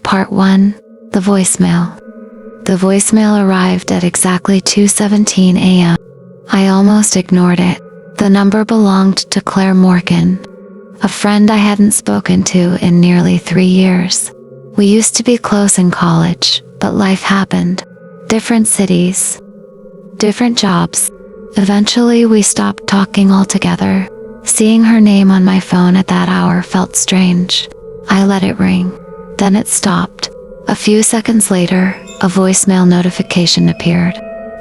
Part 1. The voicemail. The voicemail arrived at exactly 2:17 a.m. I almost ignored it. The number belonged to Claire Morgan, a friend I hadn't spoken to in nearly 3 years. We used to be close in college, but life happened. Different cities, different jobs. Eventually, we stopped talking altogether. Seeing her name on my phone at that hour felt strange. I let it ring. Then it stopped. A few seconds later, a voicemail notification appeared.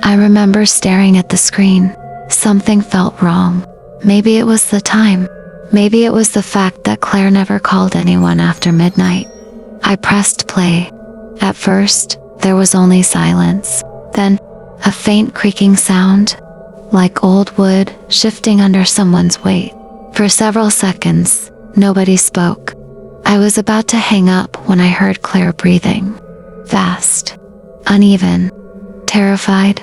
I remember staring at the screen. Something felt wrong. Maybe it was the time. Maybe it was the fact that Claire never called anyone after midnight. I pressed play. At first, there was only silence. Then, a faint creaking sound, like old wood shifting under someone's weight. For several seconds, nobody spoke. I was about to hang up when I heard Claire breathing. Fast, uneven, terrified.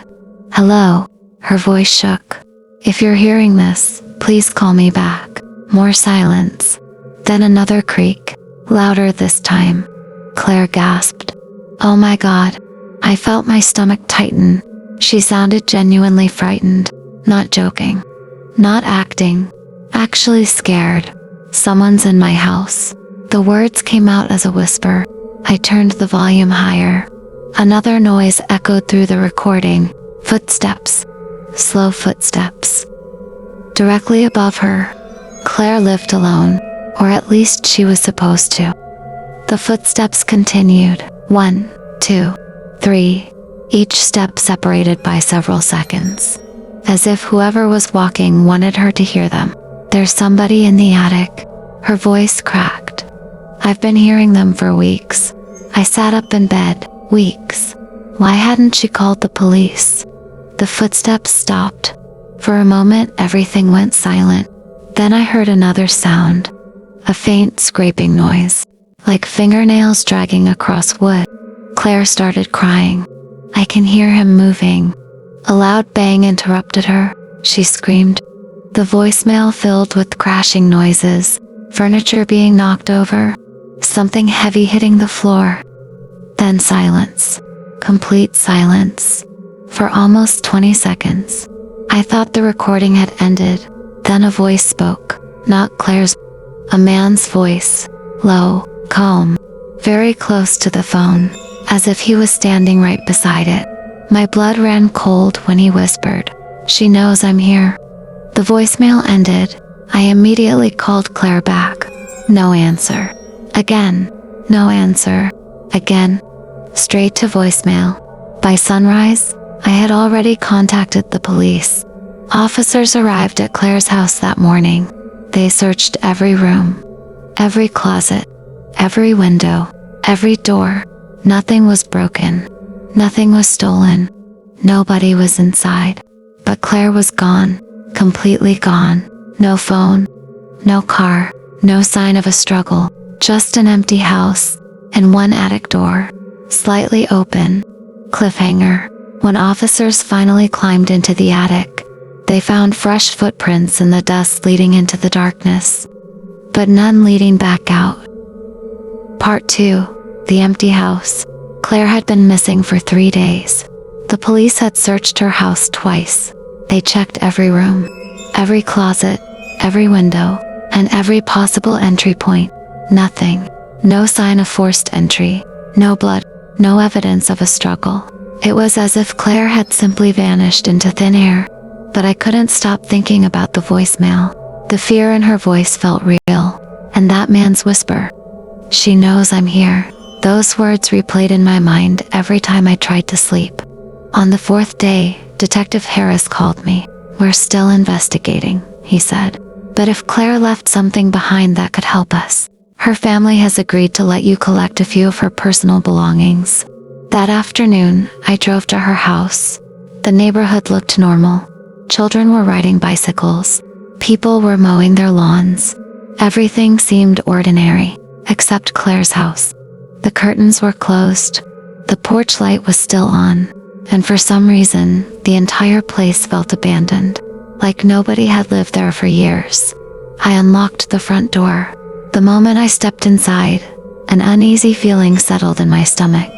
"Hello," her voice shook. "If you're hearing this, please call me back." More silence. Then another creak, louder this time. Claire gasped. "Oh my God." I felt my stomach tighten. She sounded genuinely frightened, not joking, not acting, actually scared. "Someone's in my house." The words came out as a whisper. I turned the volume higher. Another noise echoed through the recording. Footsteps. Slow footsteps. Directly above her. Claire lived alone, or at least she was supposed to. The footsteps continued. 1, 2, 3. Each step separated by several seconds. As if whoever was walking wanted her to hear them. "There's somebody in the attic." Her voice cracked. "I've been hearing them for weeks." I sat up in bed. Weeks. Why hadn't she called the police? The footsteps stopped. For a moment, everything went silent. Then I heard another sound. A faint scraping noise, like fingernails dragging across wood. Claire started crying. "I can hear him moving." A loud bang interrupted her. She screamed. The voicemail filled with crashing noises, furniture being knocked over, something heavy hitting the floor. Then silence. Complete silence. For almost 20 seconds. I thought the recording had ended. Then a voice spoke. Not Claire's. A man's voice. Low, calm, very close to the phone, as if he was standing right beside it. My blood ran cold when he whispered, "She knows I'm here." The voicemail ended. I immediately called Claire back. No answer. Again. No answer. Again. Straight to voicemail. By sunrise, I had already contacted the police. Officers arrived at Claire's house that morning. They searched every room, every closet, every window, every door. Nothing was broken. Nothing was stolen. Nobody was inside. But Claire was gone. Completely gone. No phone. No car. No sign of a struggle. Just an empty house. And one attic door. Slightly open. Cliffhanger. When officers finally climbed into the attic, they found fresh footprints in the dust leading into the darkness. But none leading back out. Part 2. The empty house. Claire had been missing for 3 days. The police had searched her house twice. They checked every room, every closet, every window, and every possible entry point. Nothing. No sign of forced entry. No blood. No evidence of a struggle. It was as if Claire had simply vanished into thin air. But I couldn't stop thinking about the voicemail. The fear in her voice felt real. And that man's whisper. "She knows I'm here." Those words replayed in my mind every time I tried to sleep. On the 4th day, Detective Harris called me. "We're still investigating," he said. "But if Claire left something behind that could help us, her family has agreed to let you collect a few of her personal belongings." That afternoon, I drove to her house. The neighborhood looked normal. Children were riding bicycles. People were mowing their lawns. Everything seemed ordinary, except Claire's house. The curtains were closed. The porch light was still on. And for some reason, the entire place felt abandoned, like nobody had lived there for years. I unlocked the front door. The moment I stepped inside, An uneasy feeling settled in my stomach.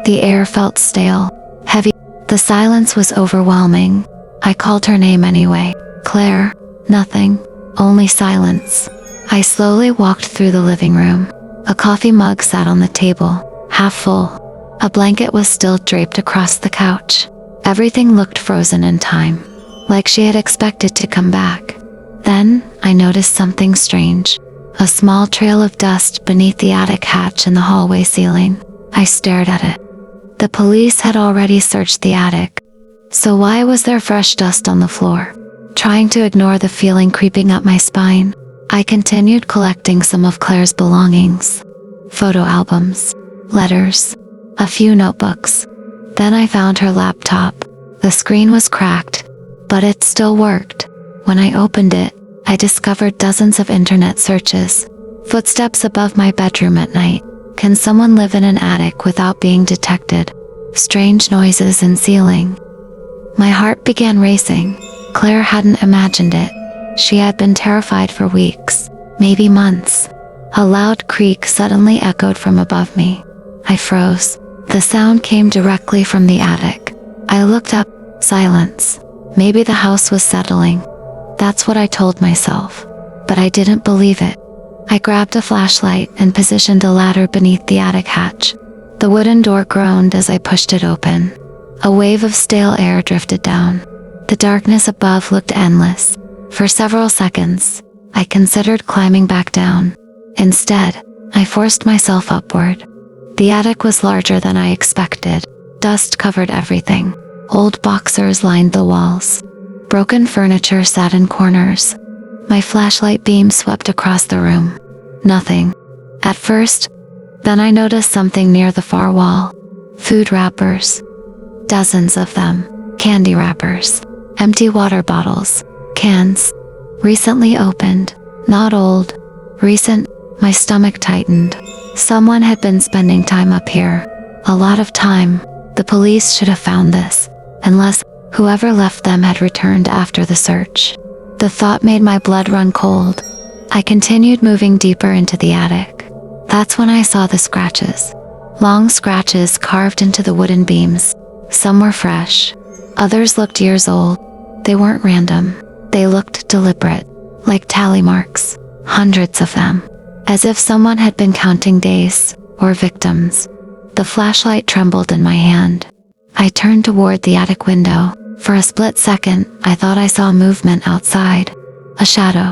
The air felt stale, heavy. The silence was overwhelming. I called her name anyway. Claire. Nothing. Only silence. I slowly walked through the living room. A coffee mug sat on the table, half full. A blanket was still draped across the couch. Everything looked frozen in time, like she had expected to come back. Then, I noticed something strange. A small trail of dust beneath the attic hatch in the hallway ceiling. I stared at it. The police had already searched the attic. So why was there fresh dust on the floor? Trying to ignore the feeling creeping up my spine, I continued collecting some of Claire's belongings. Photo albums, letters, a few notebooks. Then I found her laptop. The screen was cracked, but it still worked. When I opened it, I discovered dozens of internet searches. Footsteps above my bedroom at night. Can someone live in an attic without being detected? Strange noises in ceiling. My heart began racing. Claire hadn't imagined it. She had been terrified for weeks, maybe months. A loud creak suddenly echoed from above me. I froze. The sound came directly from the attic. I looked up. Silence. Maybe the house was settling. That's what I told myself. But I didn't believe it. I grabbed a flashlight and positioned a ladder beneath the attic hatch. The wooden door groaned as I pushed it open. A wave of stale air drifted down. The darkness above looked endless. For several seconds, I considered climbing back down. Instead, I forced myself upward. The attic was larger than I expected. Dust covered everything. Old boxers lined the walls. Broken furniture sat in corners. My flashlight beam swept across the room. Nothing. At first, then I noticed something near the far wall. Food wrappers. Dozens of them. Candy wrappers. Empty water bottles. Cans. Recently opened. Not old. Recent. My stomach tightened. Someone had been spending time up here. A lot of time. The police should have found this. Unless whoever left them had returned after the search. The thought made my blood run cold. I continued moving deeper into the attic. That's when I saw the scratches. Long scratches carved into the wooden beams. Some were fresh. Others looked years old. They weren't random. They looked deliberate. Like tally marks. Hundreds of them. As if someone had been counting days, or victims. The flashlight trembled in my hand. I turned toward the attic window. For a split second, I thought I saw movement outside. A shadow.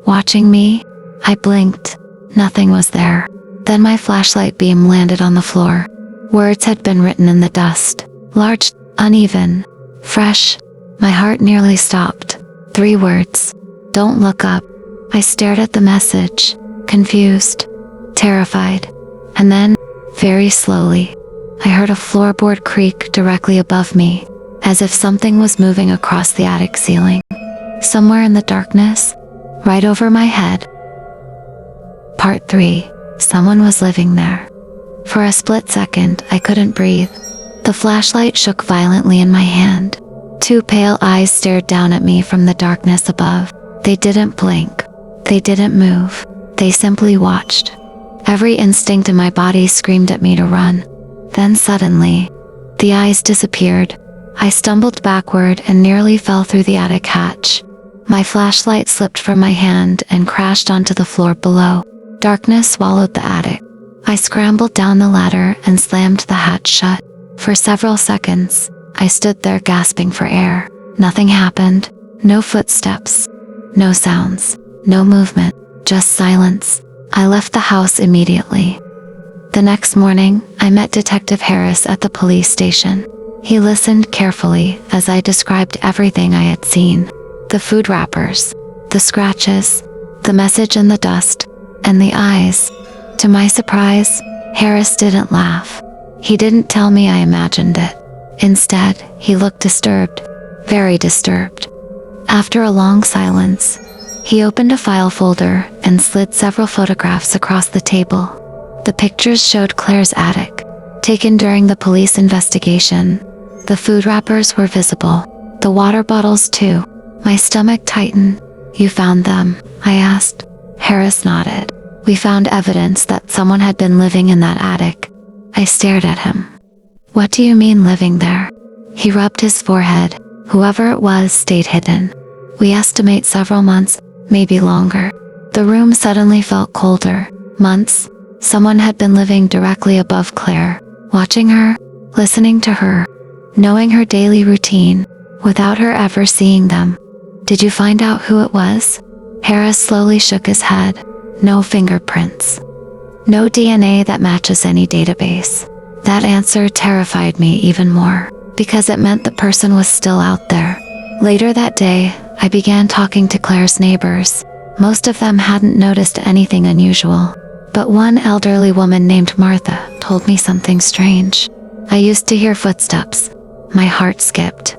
Watching me? I blinked. Nothing was there. Then my flashlight beam landed on the floor. Words had been written in the dust. Large, uneven, fresh. My heart nearly stopped. 3 words. Don't look up. I stared at the message, confused, terrified. And then, very slowly, I heard a floorboard creak directly above me, as if something was moving across the attic ceiling. Somewhere in the darkness, right over my head. Part 3. Someone was living there. For a split second, I couldn't breathe. The flashlight shook violently in my hand. 2 pale eyes stared down at me from the darkness above. They didn't blink. They didn't move. They simply watched. Every instinct in my body screamed at me to run. Then suddenly, the eyes disappeared. I stumbled backward and nearly fell through the attic hatch. My flashlight slipped from my hand and crashed onto the floor below. Darkness swallowed the attic. I scrambled down the ladder and slammed the hatch shut. For several seconds, I stood there gasping for air. Nothing happened. No footsteps. No sounds. No movement. Just silence. I left the house immediately. The next morning, I met Detective Harris at the police station. He listened carefully as I described everything I had seen. The food wrappers, the scratches, the message in the dust, and the eyes. To my surprise, Harris didn't laugh. He didn't tell me I imagined it. Instead, he looked disturbed, very disturbed. After a long silence, he opened a file folder and slid several photographs across the table. The pictures showed Claire's attic, taken during the police investigation. The food wrappers were visible. The water bottles too. My stomach tightened. You found them? I asked. Harris nodded. We found evidence that someone had been living in that attic. I stared at him. What do you mean living there? He rubbed his forehead. Whoever it was stayed hidden. We estimate several months, maybe longer. The room suddenly felt colder. Months. Someone had been living directly above Claire, watching her, listening to her, knowing her daily routine, without her ever seeing them. Did you find out who it was? Harris slowly shook his head. No fingerprints. No DNA that matches any database. That answer terrified me even more, because it meant the person was still out there. Later that day, I began talking to Claire's neighbors. Most of them hadn't noticed anything unusual, but one elderly woman named Martha told me something strange. I used to hear footsteps. My heart skipped.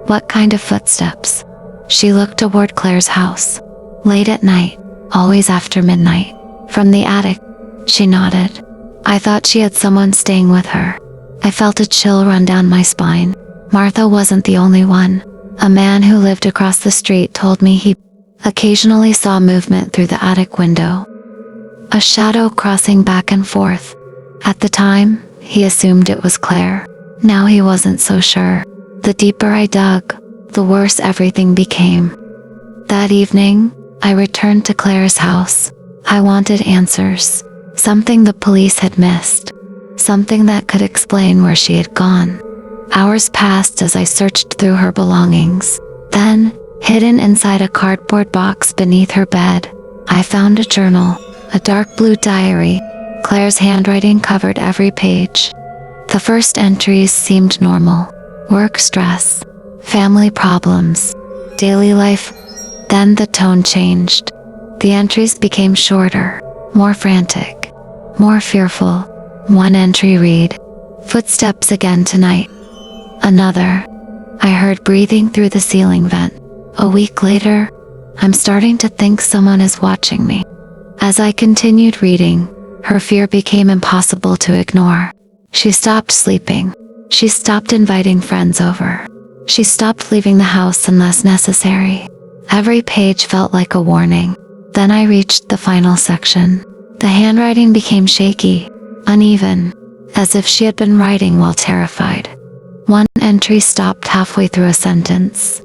What kind of footsteps? She looked toward Claire's house. Late at night, always after midnight. From the attic. She nodded. I thought she had someone staying with her. I felt a chill run down my spine. Martha wasn't the only one. A man who lived across the street told me he occasionally saw movement through the attic window. A shadow crossing back and forth. At the time, he assumed it was Claire. Now he wasn't so sure. The deeper I dug, the worse everything became. That evening, I returned to Claire's house. I wanted answers. Something the police had missed. Something that could explain where she had gone. Hours passed as I searched through her belongings. Then, hidden inside a cardboard box beneath her bed, I found a journal, a dark blue diary. Claire's handwriting covered every page. The first entries seemed normal. Work stress, family problems, daily life. Then the tone changed. The entries became shorter, more frantic, more fearful. One entry read, "Footsteps again tonight." Another, "I heard breathing through the ceiling vent." A week later, "I'm starting to think someone is watching me." As I continued reading, her fear became impossible to ignore. She stopped sleeping. She stopped inviting friends over. She stopped leaving the house unless necessary. Every page felt like a warning. Then I reached the final section. The handwriting became shaky, uneven, as if she had been writing while terrified. One entry stopped halfway through a sentence.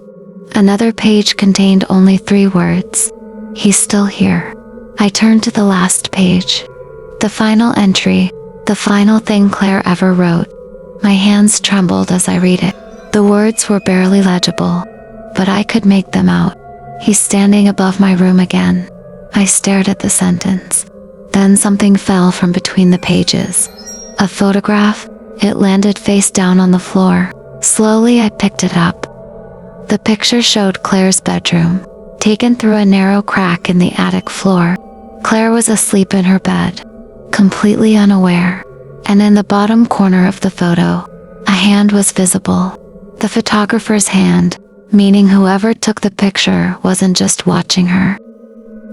Another page contained only 3 words. "He's still here." I turned to the last page. The final entry, the final thing Claire ever wrote. My hands trembled as I read it. The words were barely legible, but I could make them out. "He's standing above my room again." I stared at the sentence. Then something fell from between the pages. A photograph. It landed face down on the floor. Slowly I picked it up. The picture showed Claire's bedroom, taken through a narrow crack in the attic floor. Claire was asleep in her bed, completely unaware. And in the bottom corner of the photo, a hand was visible. The photographer's hand, meaning whoever took the picture wasn't just watching her.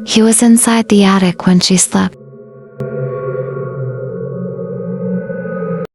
He was inside the attic when she slept,